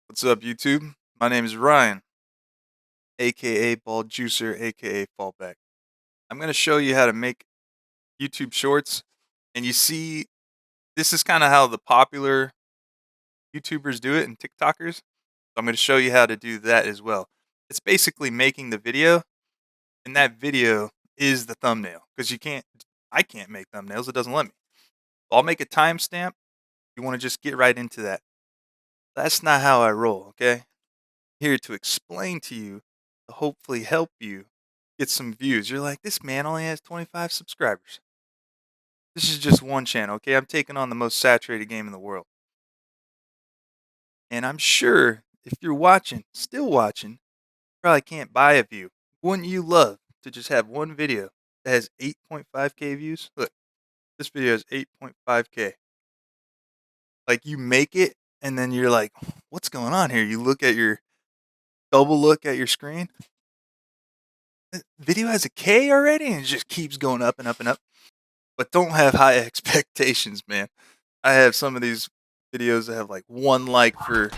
What's up, YouTube? My name is Ryan, aka Ball Juicer, aka Fallback. I'm going to show you how to make YouTube shorts. And you see, this is kind of how the popular YouTubers do it and TikTokers. So I'm going to show you how to do that as well. It's basically making the video, and that video is the thumbnail because I can't make thumbnails. It doesn't let me. I'll make a timestamp. You want to just get right into that. That's not how I roll, okay? Here to explain to you, to hopefully help you get some views. You're like, this man only has 25 subscribers. This is just one channel, okay? I'm taking on the most saturated game in the world. And I'm sure if you're watching, still watching, probably can't buy a view. Wouldn't you love to just have one video that has 8.5K views? Look, this video has 8.5K. Like, you make it, and then you're like, what's going on here? You double look at your screen. The video has a K already, and it just keeps going up and up and up. But don't have high expectations, man. I have some of these videos that have like 1 like for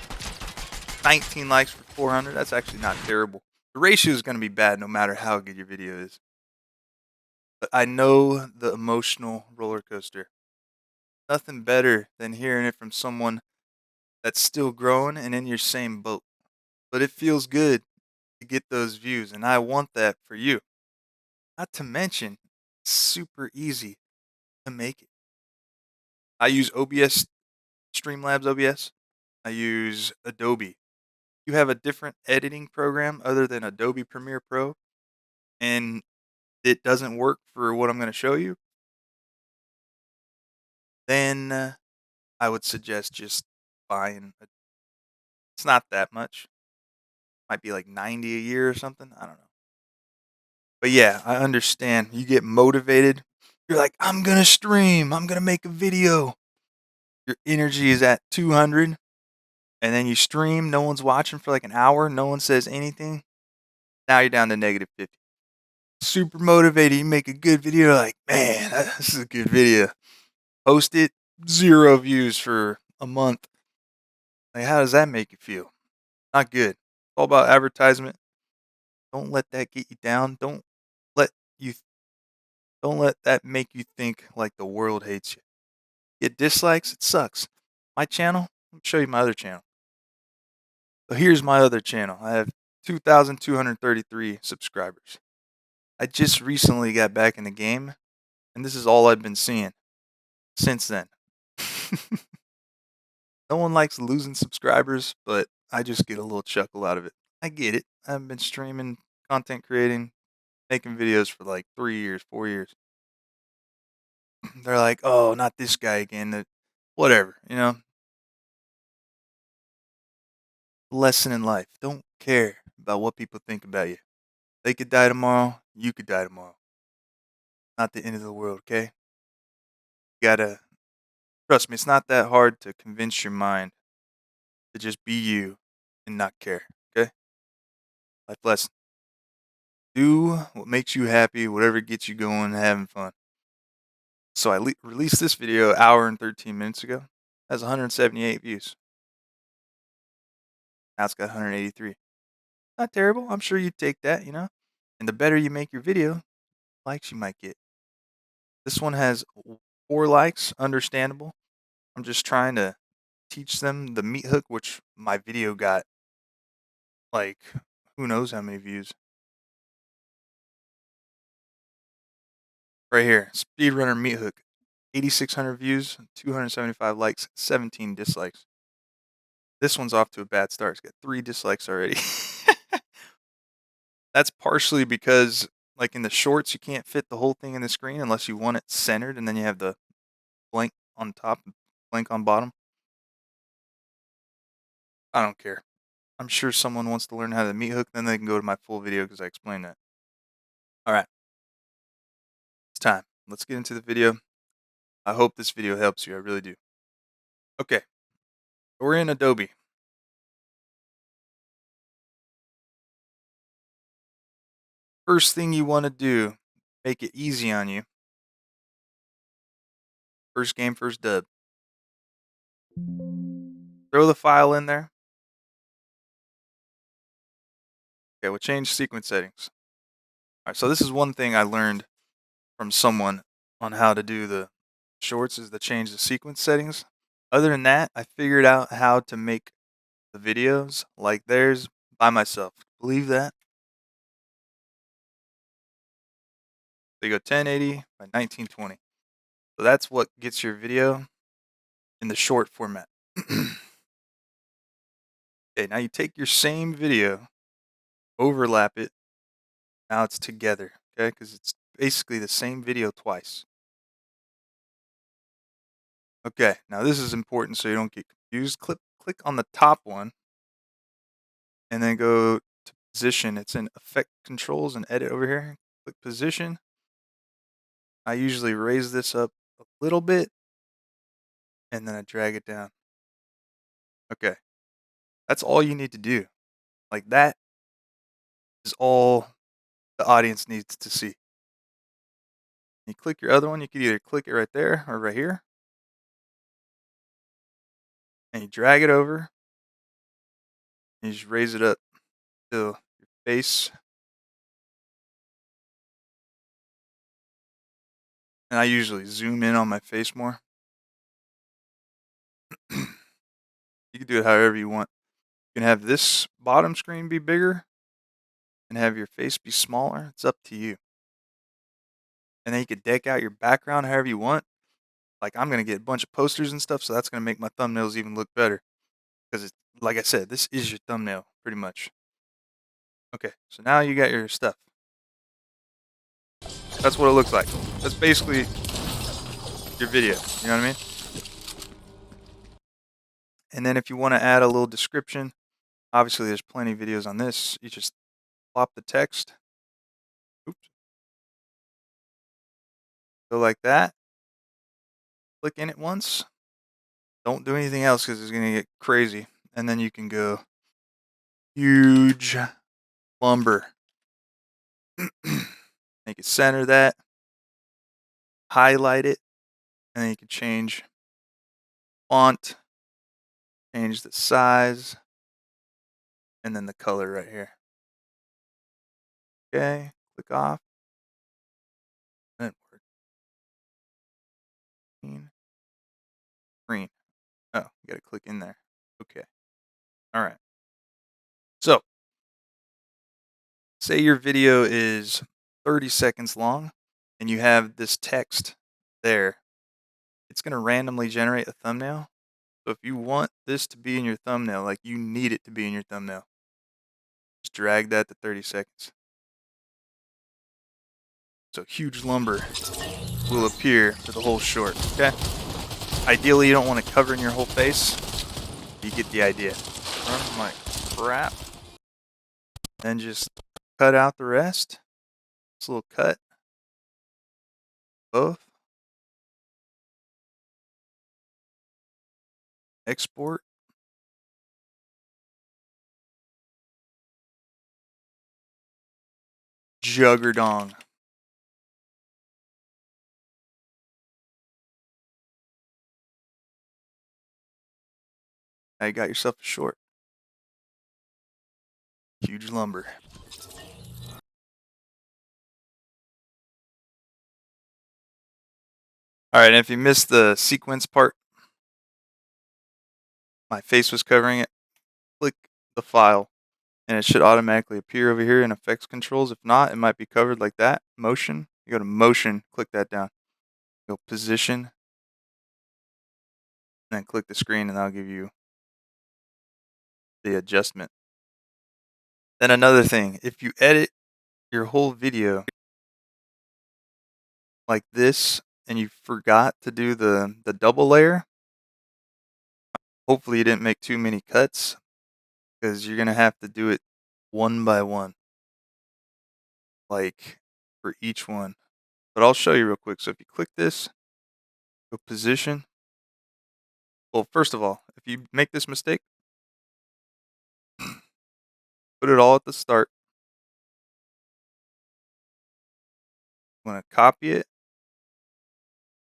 19 likes for 400. That's actually not terrible. The ratio is going to be bad no matter how good your video is. But I know the emotional roller coaster. Nothing better than hearing it from someone that's still growing and in your same boat. But it feels good to get those views, and I want that for you. Not to mention, it's super easy to make it. I use OBS, Streamlabs OBS. I use Adobe. You have a different editing program other than Adobe Premiere Pro, and it doesn't work for what I'm going to show you, then I would suggest just buying. It's not that much. Might be like 90 a year or something. I don't know. But yeah, I understand. You get motivated. You're like, I'm going to stream. I'm going to make a video. Your energy is at 200, and then you stream. No one's watching for like an hour. No one says anything. Now you're down to negative 50. Super motivated. You make a good video, like, man, this is a good video. Post it, 0 views for a month. Like, how does that make you feel? Not good. It's all about advertisement. Don't let that get you down. Let you don't let that make you think like the world hates you. Get dislikes, it sucks. My channel, let me show you my other channel. So here's my other channel. I have 2,233 subscribers. I just recently got back in the game, and this is all I've been seeing since then. No one likes losing subscribers, but I just get a little chuckle out of it. I get it. I've been streaming, content creating, making videos for like 3 years, 4 years. They're like, "Oh, not this guy again." Whatever, lesson in life. Don't care about what people think about you. They could die tomorrow. You could die tomorrow. Not the end of the world, okay? You gotta trust me. It's not that hard to convince your mind to just be you and not care, okay? Life lesson. Do what makes you happy, whatever gets you going and having fun. So I released this video an hour and 13 minutes ago. It has 178 views. Now it's got 183. Not terrible. I'm sure you'd take that. And the better you make your video, likes you might get. This one has 4 likes. Understandable. I'm just trying to teach them the meat hook, which my video got like who knows how many views. Right here, speedrunner meat hook, 8,600 views, 275 likes, 17 dislikes. This one's off to a bad start. It's got 3 dislikes already. That's partially because, like in the shorts, you can't fit the whole thing in the screen unless you want it centered, and then you have the blank on top, blank on bottom. I don't care. I'm sure someone wants to learn how to meat hook, then they can go to my full video because I explained that. All right, it's time. Let's get into the video. I hope this video helps you. I really do. Okay, we're in Adobe. First thing you want to do, make it easy on you. First game, first dub. Throw the file in there. Okay, we'll change sequence settings. All right, so this is one thing I learned from someone on how to do the shorts is to change the sequence settings. Other than that, I figured out how to make the videos like theirs by myself. Believe that? They go 1080 by 1920. So that's what gets your video in the short format. Okay, now you take your same video, overlap it. Now it's together, okay? Because it's basically the same video twice. Okay, now this is important so you don't get confused. Click on the top one and then go to position. It's in effect controls and edit over here. Click position. I usually raise this up a little bit and then I drag it down. Okay, that's all you need to do. Like that is all the audience needs to see. You click your other one, you can either click it right there or right here. And you drag it over and you just raise it up till your face. And I usually zoom in on my face more. You can do it however you want. You can have this bottom screen be bigger and have your face be smaller. It's up to you. And then you can deck out your background however you want. Like I'm gonna get a bunch of posters and stuff, so that's gonna make my thumbnails even look better. Because it's like I said, this is your thumbnail pretty much. Okay, so now you got your stuff. That's what it looks like. That's basically your video. You know what I mean? And then if you want to add a little description, obviously there's plenty of videos on this. You just plop the text. Oops. Go like that. Click in it once. Don't do anything else because it's going to get crazy. And then you can go huge lumber. You can center that, highlight it, and then you can change font, change the size, and then the color right here. Okay, click off. Then green. Oh, you got to click in there. Okay. All right. So, say your video is 30 seconds long and you have this text there. It's going to randomly generate a thumbnail. So if you want this to be in your thumbnail, like you need it to be in your thumbnail, just drag that to 30 seconds. So huge lumber will appear for the whole short, okay? Ideally, you don't want to cover in your whole face. You get the idea. Run my crap. Then just cut out the rest. This little cut. Both. Export. Juggerdong. Now you got yourself a short. Huge lumber. All right, and if you missed the sequence part, my face was covering it. Click the file, and it should automatically appear over here in effects controls. If not, it might be covered like that. Motion. You go to motion, click that down. Go position, and then click the screen, and that'll give you the adjustment. Then another thing, if you edit your whole video like this and you forgot to do the double layer, hopefully you didn't make too many cuts because you're going to have to do it one by one, like for each one. But I'll show you real quick. So if you click this, go position. Well, first of all, if you make this mistake, put it all at the start. You want to copy it,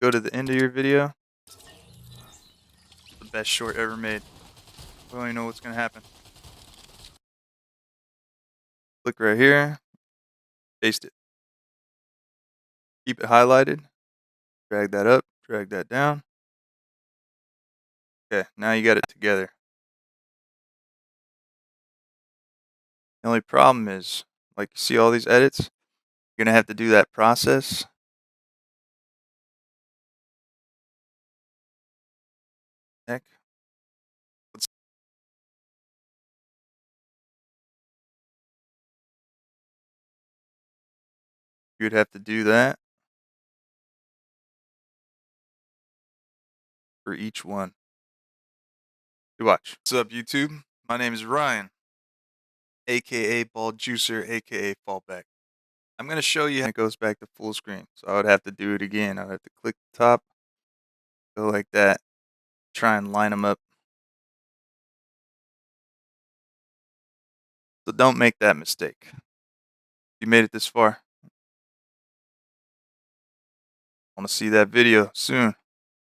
go to the end of your video. The best short ever made. I don't even know what's going to happen. Click right here, paste it. Keep it highlighted, drag that up, drag that down. Okay, now you got it together. The only problem is, like, you see all these edits? You're gonna have to do that process. Heck, let's you'd have to do that for each one. You watch. What's up, YouTube? My name is Ryan, aka Ball Juicer, aka Fallback. I'm gonna show you how it goes back to full screen. So I would have to do it again. I would have to click the top, go like that, try and line them up. So don't make that mistake. You made it this far. Want to see that video soon.